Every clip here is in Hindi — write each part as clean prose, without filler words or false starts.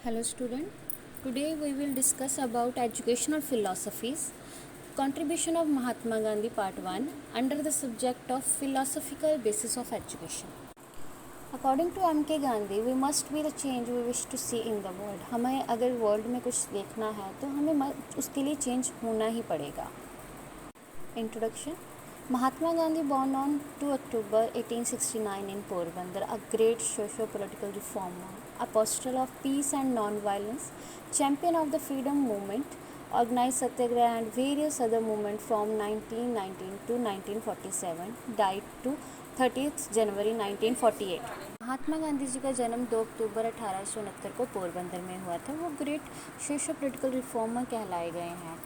Hello student, today we will discuss about educational philosophies, contribution of Mahatma Gandhi part 1 under the subject of philosophical basis of education. According to M.K. Gandhi, we must be the change we wish to see in the world. हमें अगर वर्ल्ड में कुछ देखना है तो हमें उसके लिए चेंज होना ही पड़ेगा. Introduction. Mahatma Gandhi, born on 2 October 1869 in Porbandar, a great socio-political reformer, apostle of peace and non-violence, champion of the freedom movement, organized Satyagraha and various other movements from 1919 to 1947, died to 30th January 1948. Mahatma Gandhi ji का जन्म 2 अक्टूबर 1869 को पोरबंदर में हुआ था. वो ग्रेट सोशो पोलिटिकल रिफॉर्मर कहलाए गए हैं.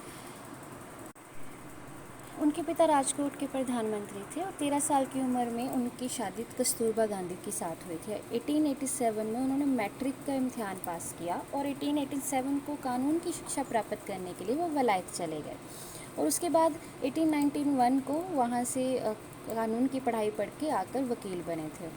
उनके पिता राजकोट के प्रधानमंत्री थे और 13 साल की उम्र में उनकी शादी कस्तूरबा गांधी के साथ हुई थी. 1887 में उन्होंने मैट्रिक का इम्तिहान पास किया और 1887 को कानून की शिक्षा प्राप्त करने के लिए वो वलायत चले गए और उसके बाद 1891 को वहाँ से कानून की पढ़ाई पढ़ के आकर वकील बने थे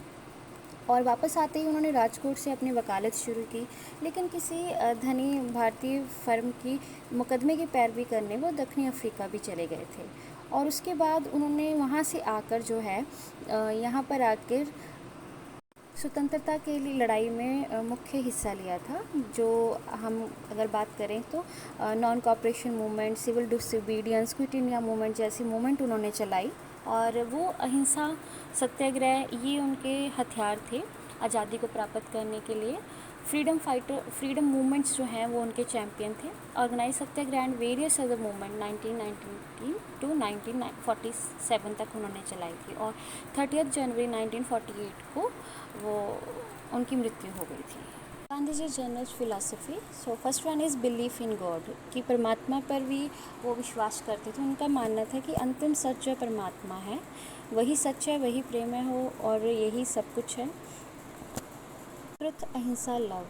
और वापस आते ही उन्होंने राजकोट से अपनी वकालत शुरू की. लेकिन किसी धनी भारतीय फर्म की मुकदमे की पैरवी करने वो दक्षिणी अफ्रीका भी चले गए थे और उसके बाद उन्होंने वहाँ से आकर जो है यहाँ पर आकर स्वतंत्रता के लिए लड़ाई में मुख्य हिस्सा लिया था. जो हम अगर बात करें तो non cooperation movement, civil disobedience, quit India movement जैसी मूवमेंट उन्होंने चलाई और वो अहिंसा, सत्याग्रह ये उनके हथियार थे आज़ादी को प्राप्त करने के लिए. फ्रीडम मूवमेंट्स जो हैं वो उनके चैम्पियन थे. Organise satyagraha and various other movement 1919 to 1947 तक उन्होंने चलाई थी और 30 जनवरी 1948 को वो उनकी मृत्यु हो गई थी. Gandhi ji general philosophy. So first one is belief in God, कि परमात्मा पर भी वो विश्वास करते थे. उनका मानना था कि अंतिम सच जो परमात्मा है वही सच है, वही प्रेम है हो और यही सब कुछ है. ट्रुथ, अहिंसा, लव.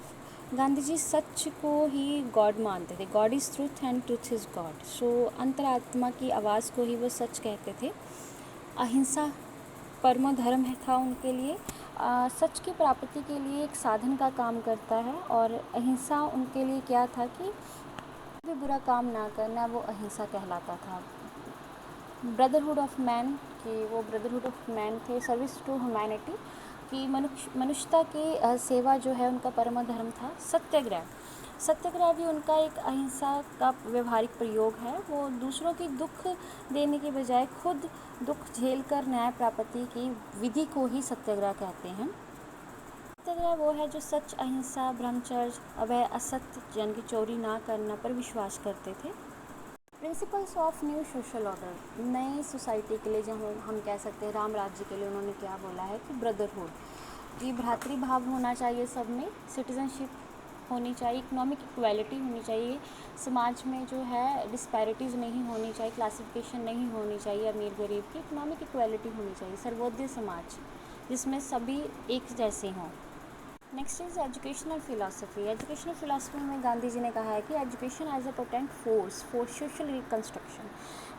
गांधी जी सच को ही गॉड मानते थे. God is truth and truth is God. So अंतरात्मा की आवाज़ को ही वो सच कहते थे. अहिंसा परमो धर्म था उनके लिए. सच की प्राप्ति के लिए एक साधन का काम करता है और अहिंसा उनके लिए क्या था कि भी बुरा काम ना करना, वो अहिंसा कहलाता था. ब्रदरहुड ऑफ मैन, कि वो ब्रदरहुड ऑफ मैन थे. सर्विस टू ह्यूमैनिटी, कि मनुष्यता की सेवा जो है उनका परम धर्म था. सत्याग्रह भी उनका एक अहिंसा का व्यवहारिक प्रयोग है. वो दूसरों की दुख देने के बजाय खुद दुख झेलकर न्याय प्राप्ति की विधि को ही सत्याग्रह कहते हैं. सत्याग्रह वो है जो सच, अहिंसा, ब्रह्मचर्य, अभय, असत्य, जन की चोरी ना करना पर विश्वास करते थे. Principles of new social order, नई सोसाइटी के लिए, जब हम कह सकते हैं राम राज्य के लिए उन्होंने क्या बोला है कि ब्रदरहुड, कि भ्रातृभाव होना चाहिए सब में, सिटीजनशिप होनी चाहिए, इकोनॉमिक इक्वालिटी होनी चाहिए, समाज में जो है डिस्पैरिटीज़ नहीं होनी चाहिए, क्लासिफिकेशन नहीं होनी चाहिए अमीर गरीब की, इकोनॉमिक इक्वालिटी होनी चाहिए, सर्वोदय समाज जिसमें सभी एक जैसे हों. Next is educational philosophy. Educational philosophy में गांधी जी ने कहा है कि education as a potent force for social reconstruction,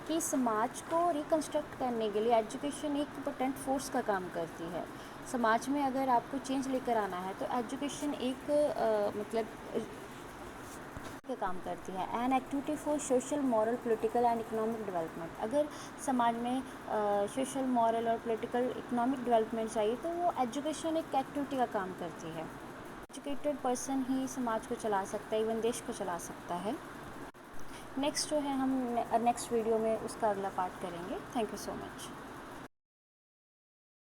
कि समाज को रिकन्स्ट्रक्ट करने के लिए एजुकेशन एक पोटेंट फोर्स का काम करती है. समाज में अगर आपको चेंज लेकर आना है तो एजुकेशन एक का काम करती है. An activity for social, moral, political and economic development. अगर समाज में सोशल, मॉरल और पॉलिटिकल, इकोनॉमिक डेवलपमेंट चाहिए तो वो एजुकेशन एक एक्टिविटी का काम करती है. एजुकेटेड पर्सन ही समाज को चला सकता है, इवन देश को चला सकता है. नेक्स्ट जो है हम नेक्स्ट वीडियो में उसका अगला पार्ट करेंगे. Thank you so much.